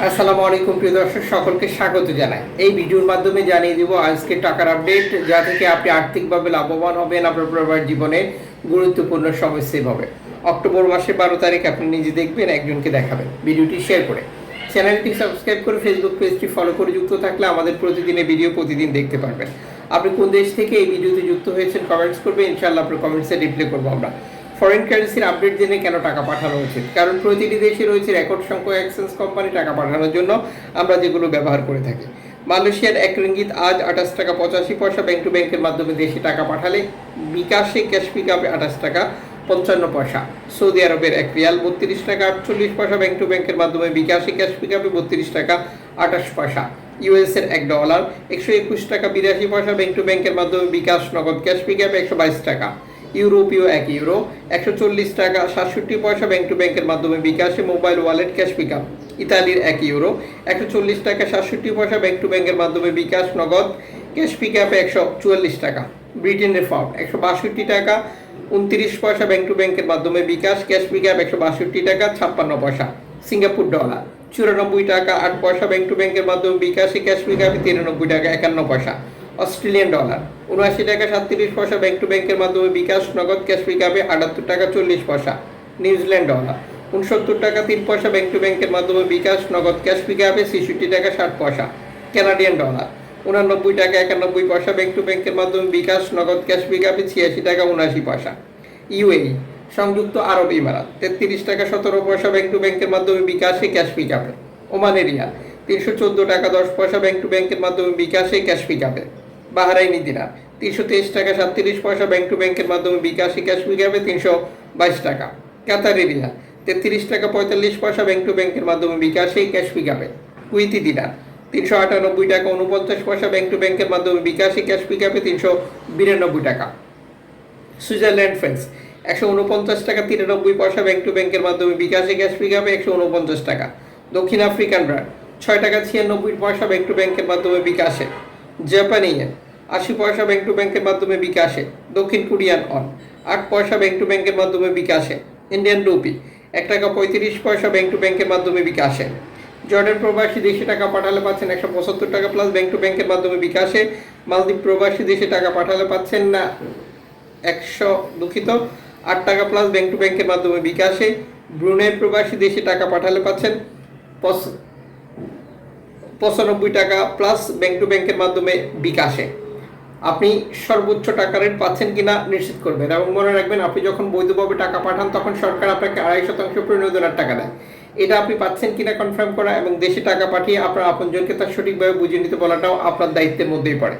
আসসালামু আলাইকুম প্রিয় দর্শক, সকলকে স্বাগত জানাই। এই ভিডিওর মাধ্যমে জানিয়ে দিব আজকে টাকার আপডেট, যা থেকে আপনি আর্থিকভাবে লাভবান হবেন, আপনার পরিবার জীবনে গুরুত্বপূর্ণ সময় সেভ হবে। অক্টোবর মাসের 12 তারিখ আপনি নিজে দেখবেন, একজনকে দেখাবেন। ভিডিওটি শেয়ার করে চ্যানেলটি সাবস্ক্রাইব করে ফেসবুক পেজটি ফলো করে যুক্ত থাকলে আমাদের প্রতিদিনের ভিডিও প্রতিদিন দেখতে পারবেন। আপনি কোন দেশ থেকে এই ভিডিওতে যুক্ত হয়েছেন কমেন্টস করবেন, ইনশাআল্লাহ আপনার কমেন্টসে রিপ্লাই করবো আমরা। ফরেন কারেন্সির আপডেট জেনে কেন টাকা পাঠানো উচিত? কারণ প্রতিটি দেশে রয়েছে রেকর্ড সংখ্যক এক্সচেঞ্জ কোম্পানি টাকা পাঠানোর জন্য আমরা যেগুলো ব্যবহার করে থাকি। মালয়েশিয়ার 1 রিঙ্গিত আজ 28 টাকা 85 পয়সা ব্যাংক টু ব্যাংকের মাধ্যমে দেশে টাকা পাঠালে বিকাশে ক্যাশ পিকআপে 28 টাকা 55 পয়সা। সৌদি আরবের 1 রিয়াল 32 টাকা 48 পয়সা ব্যাংক টু ব্যাংকের মাধ্যমে বিকাশে ক্যাশ পিকআপে 32 টাকা 28 পয়সা। ইউএস এর $1 121 টাকা 82 পয়সা ব্যাংক টু ব্যাংকের মাধ্যমে বিকাশ নগদ ক্যাশ পিকআপে 122 টাকা। ইউরোপীয় 1 ইউরো 140 টাকা 67 পয়সা ব্যাংক টু ব্যাংকের মাধ্যমে বিকাশে মোবাইল ওয়ালেট ক্যাশ পিকআপ। ইতালির 1 ইউরো 140 টাকা 67 পয়সা ব্যাংক টু ব্যাংকের মাধ্যমে বিকাশ নগদ ক্যাশ পিকআপে 144 টাকা। ব্রিটেনের পাউন্ড 162 টাকা 29 পয়সা ব্যাংক টু ব্যাংকের মাধ্যমে বিকাশ ক্যাশ পিকআপ 162 টাকা 56 পয়সা। সিঙ্গাপুর ডলার 94 টাকা 8 পয়সা ব্যাংক টু ব্যাংকের মাধ্যমে বিকাশে ক্যাশ পিকআপে 93 টাকা 51 পয়সা। অস্ট্রেলিয়ান ডলার 79 টাকা 37 পয়সা ব্যাংক টু ব্যাংকের মাধ্যমে বিকাশ নগদ ক্যাশ পিকআপে 78 টাকা 40 পয়সা। নিউজিল্যান্ড ডলার 69 টাকা 3 পয়সা ব্যাংক টু ব্যাংকের মাধ্যমে বিকাশ নগদ ক্যাশ পিকআপে 66 টাকা 60 পয়সা। কানাডিয়ান ডলার 89 টাকা 91 পয়সা ব্যাংক টু ব্যাংকের মাধ্যমে বিকাশ নগদ ক্যাশ পিকআপে 86 টাকা 79 পয়সা। ইউএই সংযুক্ত আরব ইমারাত 33 টাকা 17 পয়সা ব্যাংক টু ব্যাংকের মাধ্যমে বিকাশে ক্যাশ পিকআপে। ওমানের রিয়াল 314 টাকা 10 পয়সা ব্যাংক টু ব্যাংকের মাধ্যমে বিকাশে ক্যাশ পিকআপে। বাহরাইনি দিনার 323 টাকা 37 পয়সা ব্যাংক টু ব্যাংকের মাধ্যমে বিকাশে ক্যাশ পিকআপে 322 টাকা। কাতারি রিয়াল 33 টাকা 45 পয়সা ব্যাংক টু ব্যাংকের মাধ্যমে বিকাশে ক্যাশ পিকআপে। কুইতি দিনার 398 টাকা 49 পয়সা ব্যাংক টু ব্যাংকের মাধ্যমে বিকাশে ক্যাশ পিকআপে 392 টাকা। সুইজারল্যান্ড ফ্রান্স 149 টাকা 93 পয়সা ব্যাংক টু ব্যাংকের মাধ্যমে বিকাশে ক্যাশ পিকআপে 149 টাকা। দক্ষিণ আফ্রিকান রান 6 টাকা 96 পয়সা ব্যাংক টু ব্যাংকের মাধ্যমে বিকাশে। জাপানি ইয়েন 80 পয়সা ব্যাংক টু ব্যাংকের মাধ্যমে বিকাশে। দক্ষিণ কোরিয়ান অন 8 পয়সা ব্যাংক টু ব্যাংকের মাধ্যমে বিকাশে। ইন্ডিয়ান রুপি 1 টাকা 35 পয়সা ব্যাংক টু ব্যাংকের মাধ্যমে বিকাশে। জর্ডান প্রবাসী দেশে টাকা পাঠালে পাচ্ছেন 175 টাকা প্লাস ব্যাংক টু ব্যাংকের মাধ্যমে বিকাশে। মালদ্বীপ প্রবাসী দেশে টাকা পাঠালে পাচ্ছেন না 8 টাকা প্লাস ব্যাংক টু ব্যাংকের মাধ্যমে বিকাশে। ব্রুনাই প্রবাসী দেশে টাকা পাঠালে পাচ্ছেন 95 টাকা প্লাস ব্যাংক টু ব্যাংকের মাধ্যমে বিকাশে। আপনি সর্বোচ্চ টাকা রেট পাচ্ছেন কিনা নিশ্চিত করবেন, এবং মনে রাখবেন আপনি যখন বৈধভাবে টাকা পাঠান তখন সরকার আপনাকে 2.5% প্রণোদনার টাকা দেয়। এটা আপনি পাচ্ছেন কিনা কনফার্ম করা এবং দেশে টাকা পাঠিয়ে আপনার আপনজনকে তার সঠিকভাবে বুঝিয়ে নিতে বলাটাও আপনার দায়িত্বের মধ্যেই পড়ে।